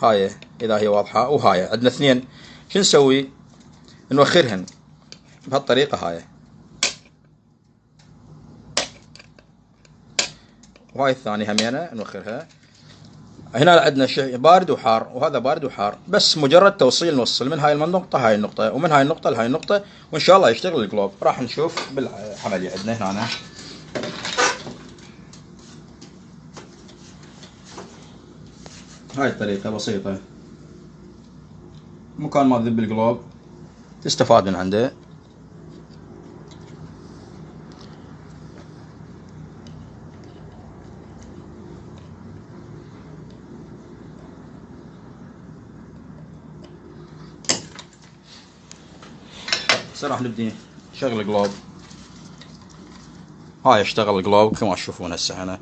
هاي اذا هي واضحة، وهاي عندنا اثنين. شو نسوي؟ نوخرهن بهالطريقة هاي. وهاي الثانية همينة نوخرها. هنا عندنا شيء بارد وحار، وهذا بارد وحار، بس مجرد توصيل نوصل من هاي النقطة هاي النقطة، ومن هاي النقطة لهاي النقطة، وإن شاء الله يشتغل الجلوب. راح نشوف بالعملية عندنا هنا. هاي الطريقة بسيطة، مكان ما تذب الجلوب تستفاد من عنده. هسه راح نبدي نشغل الجلوب. هاي اشتغل الجلوب كما تشوفون هسه هنا.